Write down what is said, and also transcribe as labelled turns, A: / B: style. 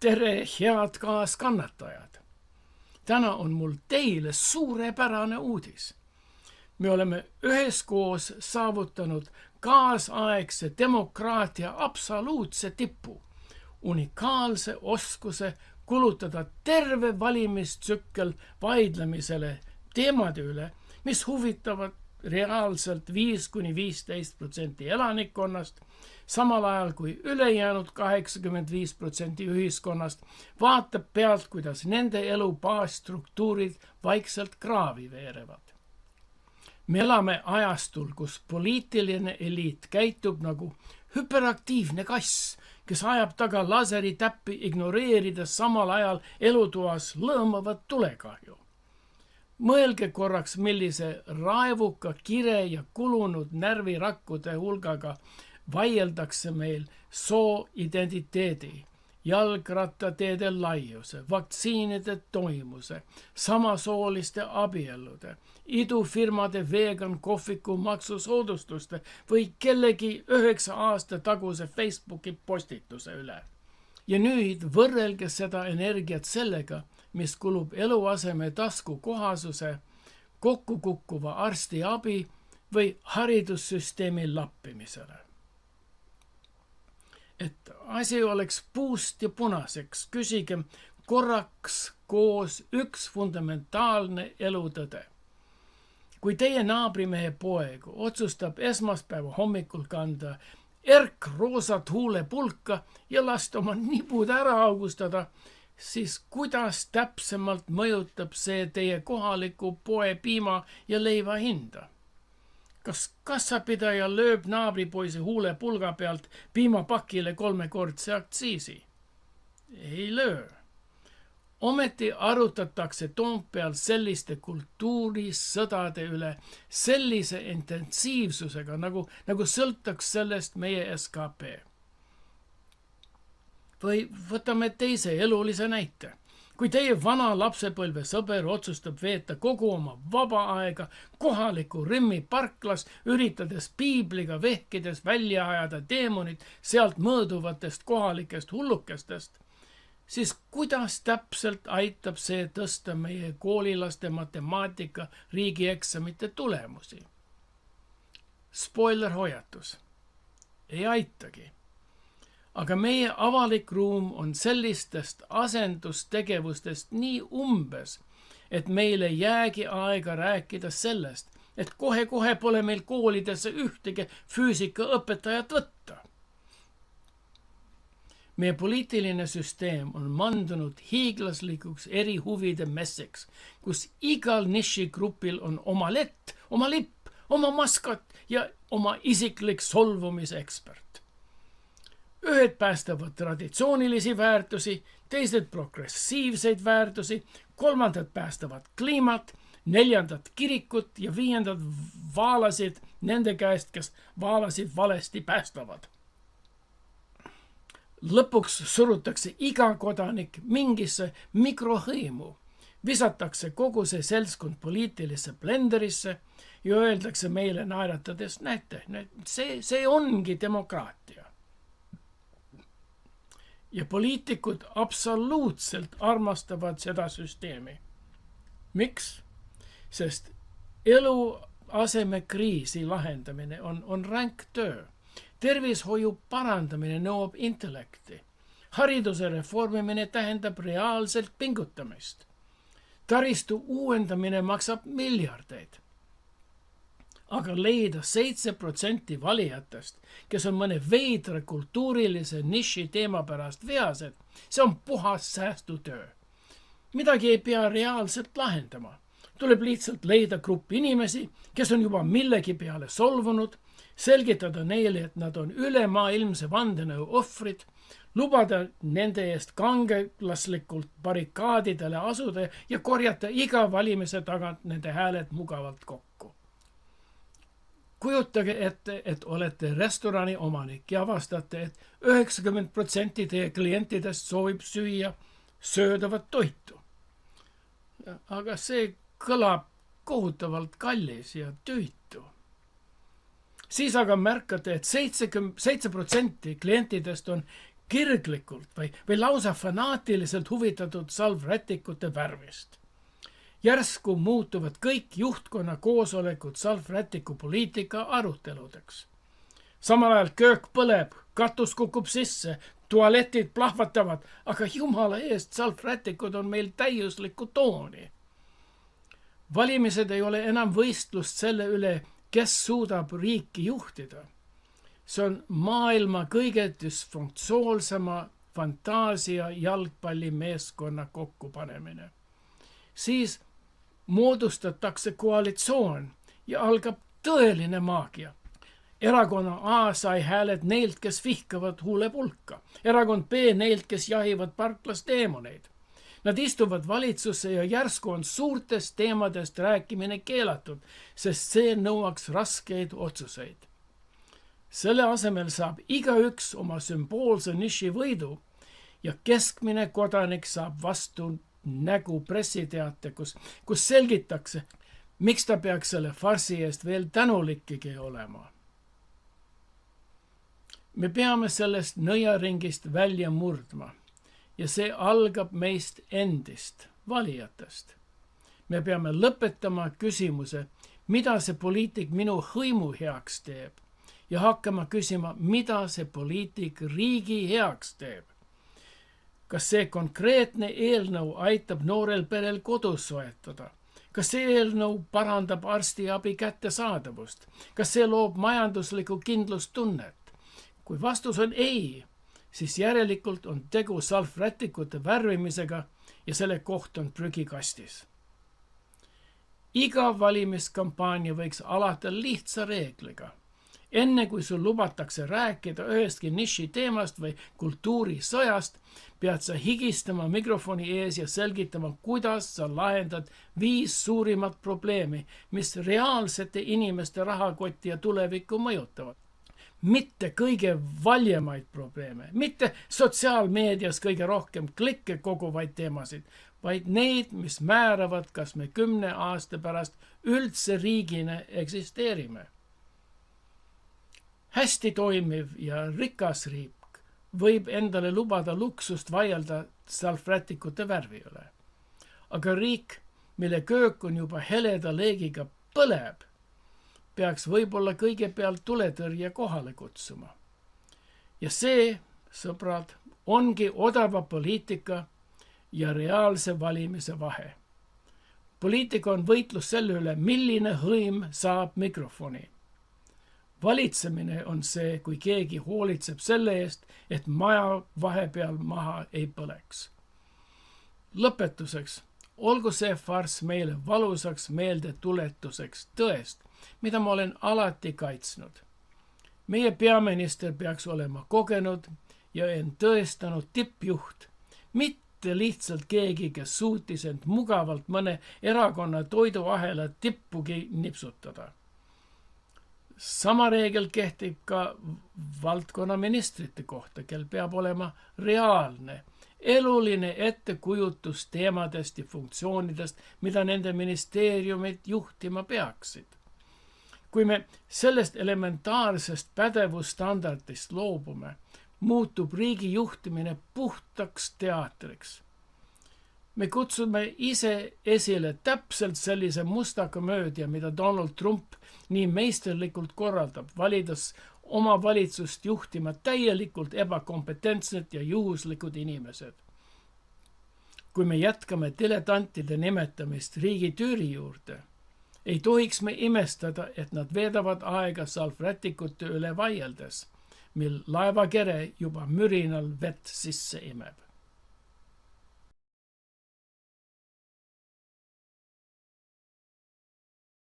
A: Tere, head kaaskannatajad! Täna on mul teile suurepärane uudis. Me oleme üheskoos saavutanud kaasaegse demokraatia absoluutse tipu, unikaalse oskuse kulutada terve valimistsükkel vaidlemisele teemade üle, mis huvitavad reaalselt 5–15% elanikkonnast, samal ajal kui ülejäänud 85% ühiskonnast vaatab pealt, kuidas nende elu baasstruktuurid vaikselt kraavi veerevad. Me elame ajastul, kus poliitiline eliit käitub nagu hüperaktiivne kass, kes ajab taga laseritäppi, ignoreerides samal ajal elutoas lõõmavat tulekahju. Mõelge korraks, millise raevuka, kire ja kulunud närvirakkude hulgaga vaieldakse meil sooidentiteedi, jalgrattateede laiuse, vaktsiinide toimuse, samasooliste abielude, idufirmade vegan kohviku maksusoodustuste või kellegi 9 aasta taguse Facebooki postituse üle. Ja nüüd võrrelge seda energiat sellega, mis kulub eluaseme tasku kohasuse, kokkukukkuva arsti abi või haridussüsteemi lappimisele. Et asi oleks puust ja punaseks, küsigem korraks koos üks fundamentaalne elutõde. Kui teie naabrimehe poeg otsustab esmaspäeva hommikul kanda erkroosat huulepulka ja lasta oma nipud ära augustada, siis kuidas täpsemalt mõjutab see teie kohaliku poe piima ja leiva hinda? Kas kassapidaja lööb naabripoisi huulepulga pealt piimapakile 3-kordse aktsiisi? Ei löö. Ometi arutatakse Toompeal selliste kultuurisõdade üle sellise intensiivsusega, nagu sõltaks sellest meie SKP. Või võtame teise elulise näite. Kui teie vana lapsepõlve sõber otsustab veeta kogu oma vaba aega kohaliku Rimmi parklas, üritades piibliga vehkides välja ajada deemonid sealt mõõduvatest kohalikest hullukestest, siis kuidas täpselt aitab see tõsta meie koolilaste matemaatika riigieksamite tulemusi? Spoiler hoiatus. Ei aitagi. Aga meie avalik ruum on sellistest asendustegevustest nii umbes, et meil ei jäägi aega rääkida sellest, et kohe-kohe pole meil koolidesse ühtegi füüsikaõpetajat võtta. Meie poliitiline süsteem on mandunud hiiglaslikuks eri huvide messiks, kus igal nišigrupil on oma lett, oma lipp, oma maskat ja oma isiklik solvumisekspert. Ühed päästavad traditsioonilisi väärtusi, teised progressiivseid väärtusi, kolmandad päästavad kliimat, 4. kirikut ja 5. vaalasid nende käest, kes vaalasid valesti päästavad. Lõpuks surutakse iga kodanik mingisse mikrohõimu, visatakse kogu see seltskond poliitilisse blenderisse ja öeldakse meile naeratades, näete, see ongi demokraatia. Ja poliitikud absoluutselt armastavad seda süsteemi. Miks? Sest eluasemekriisi lahendamine on ränk töö. Tervishoiu parandamine nõuab intellekti. Hariduse reformimine tähendab reaalselt pingutamist. Taristu uuendamine maksab miljardeid. Aga leida 7% valijatest, kes on mõne veidra kultuurilise niši teema pärast vihased, see on puhas säästutöö. Midagi ei pea reaalselt lahendama. Tuleb lihtsalt leida grupp inimesi, kes on juba millegi peale solvunud, selgitada neile, et nad on ülemaailmse vandenõu ohvrid, lubada nende eest kangelaslikult barrikaadidele asuda ja korjata iga valimise tagant nende hääled mugavalt kokku. Kujutage ette, et olete restorani omanik ja avastate, et 90% teie klientidest soovib süüa söödavat toitu. Aga see kõlab kohutavalt kallis ja tüütu. Siis aga märkate, et 7% klientidest on kirglikult või lausa fanaatiliselt huvitatud salvrätikute värvist. Järsku muutuvad kõik juhtkonna koosolekud salvrätiku poliitika aruteludeks. Samal ajal köök põleb, katus kukub sisse, tualetid plahvatavad, aga jumala eest salvrätikud on meil täiuslikku tooni. Valimised ei ole enam võistlust selle üle, kes suudab riiki juhtida. See on maailma kõige dysfunktsioolsema fantaasia jalgpallimeeskonna kokkupanemine. Siis moodustatakse koalitsioon ja algab tõeline maagia. Erakonna A sai hääled neilt, kes vihkavad huulepulka. Erakond B neilt, kes jahivad parklas deemoneid. Nad istuvad valitsusse ja järsku on suurtest teemadest rääkimine keelatud, sest see nõuaks raskeid otsuseid. Selle asemel saab igaüks oma sümboolse niši võidu ja keskmine kodanik saab vastu nägu pressiteate, kus selgitakse, miks ta peaks selle farsi eest veel tänulikkigi olema. Me peame sellest nõiaringist välja murdma ja see algab meist endist, valijatest. Me peame lõpetama küsimuse, mida see poliitik minu hõimu heaks teeb ja hakkama küsima, mida see poliitik riigi heaks teeb. Kas see konkreetne eelnõu aitab noorel perel kodus soetada? Kas see eelnõu parandab arstiabi kättesaadavust? Kas see loob majanduslikku kindlustunnet? Kui vastus on ei, siis järelikult on tegu salvrätikute värvimisega ja selle koht on prügikastis. Iga valimiskampaania võiks alata lihtsa reegliga. Enne kui sul lubatakse rääkida ühestki niši teemast või kultuurisõjast, pead sa higistama mikrofoni ees ja selgitama, kuidas sa lahendad 5 suurimat probleemi, mis reaalsete inimeste rahakotti ja tulevikku mõjutavad. Mitte kõige valjemaid probleeme, mitte sotsiaalmeedias kõige rohkem klikke koguvaid teemasid, vaid neid, mis määravad, kas me 10 aasta pärast üldse riigina eksisteerime. Hästi toimiv ja rikas riik võib endale lubada luksust vaielda salvrätikute värvi üle. Aga riik, mille köök on juba heleda leegiga põleb, peaks võib-olla kõigepealt tuletõrje kohale kutsuma. Ja see, sõbrad, ongi odava poliitika ja reaalse valimise vahe. Poliitika on võitlus selle üle, milline hõim saab mikrofoni. Valitsemine on see, kui keegi hoolitseb selle eest, et maja vahepeal maha ei põleks. Lõpetuseks, olgu see farss meile valusaks meeldetuletuseks tõest, mida ma olen alati kaitsnud. Meie peaminister peaks olema kogenud ja end tõestanud tippjuht, mitte lihtsalt keegi, kes suutis end mugavalt mõne erakonna toiduahela tippugi nipsutada. Sama reegel kehtib ka valdkonna ministrite kohta, kel peab olema reaalne, eluline ettekujutus teemadest ja funktsioonidest, mida nende ministeeriumid juhtima peaksid. Kui me sellest elementaarsest pädevusstandardist loobume, muutub riigi juhtimine puhtaks teatriks. Me kutsume ise esile täpselt sellise musta komöödia, mida Donald Trump nii meisterlikult korraldab, valides oma valitsust juhtima täielikult ebakompetentsed ja juhuslikud inimesed. Kui me jätkame diletantide nimetamist riigi tüüri juurde, ei tohiks me imestada, et nad veedavad aega salvrätikute üle vaieldes, mil laevakere juba mürinal vett sisse imeb.